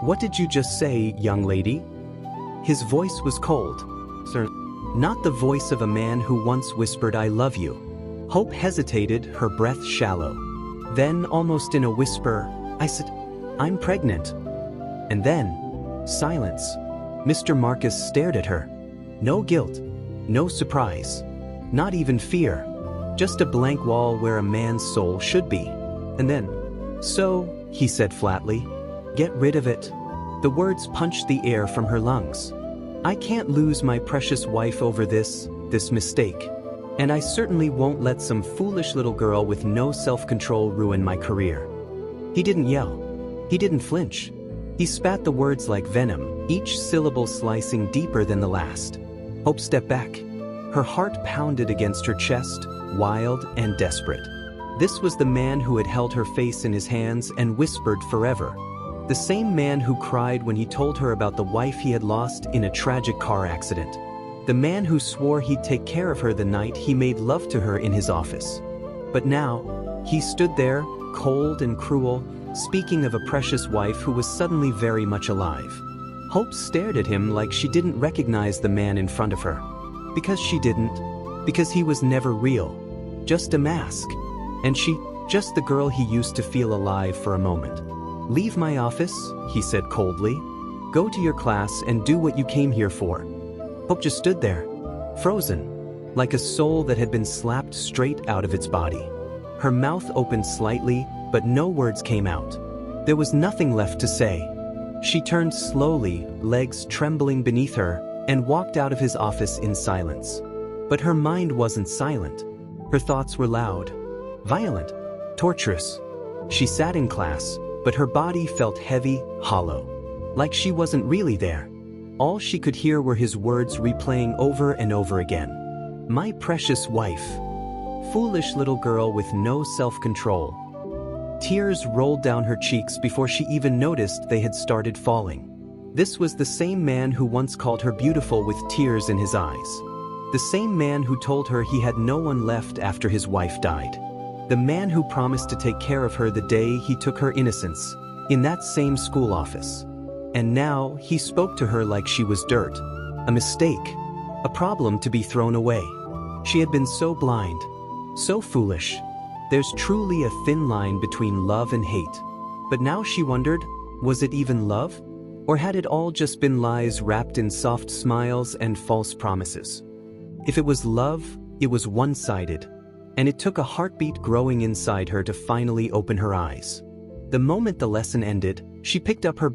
"What did you just say, young lady?" His voice was cold. "Sir, not the voice of a man who once whispered, 'I love you.'" Hope hesitated, her breath shallow. Then, almost in a whisper, "I said, I'm pregnant." And then, silence. Mr. Marcus stared at her. No guilt, no surprise, not even fear, just a blank wall where a man's soul should be. And then, "So," he said flatly, "get rid of it." The words punched the air from her lungs. "I can't lose my precious wife over this mistake. And I certainly won't let some foolish little girl with no self-control ruin my career." He didn't yell. He didn't flinch. He spat the words like venom, each syllable slicing deeper than the last. Hope stepped back. Her heart pounded against her chest, wild and desperate. This was the man who had held her face in his hands and whispered forever. The same man who cried when he told her about the wife he had lost in a tragic car accident. The man who swore he'd take care of her the night he made love to her in his office. But now, he stood there, cold and cruel, speaking of a precious wife who was suddenly very much alive. Hope stared at him like she didn't recognize the man in front of her. Because she didn't. Because he was never real. Just a mask. And she, just the girl he used to feel alive for a moment. "Leave my office," he said coldly. "Go to your class and do what you came here for." Hope just stood there, frozen, like a soul that had been slapped straight out of its body. Her mouth opened slightly, but no words came out. There was nothing left to say. She turned slowly, legs trembling beneath her, and walked out of his office in silence. But her mind wasn't silent. Her thoughts were loud, violent, torturous. She sat in class, but her body felt heavy, hollow. Like she wasn't really there. All she could hear were his words replaying over and over again. "My precious wife. Foolish little girl with no self-control." Tears rolled down her cheeks before she even noticed they had started falling. This was the same man who once called her beautiful with tears in his eyes. The same man who told her he had no one left after his wife died. The man who promised to take care of her the day he took her innocence, in that same school office. And now, he spoke to her like she was dirt, a mistake, a problem to be thrown away. She had been so blind, so foolish. There's truly a thin line between love and hate. But now she wondered, was it even love? Or had it all just been lies wrapped in soft smiles and false promises? If it was love, it was one-sided, and it took a heartbeat growing inside her to finally open her eyes. The moment the lesson ended, she picked up her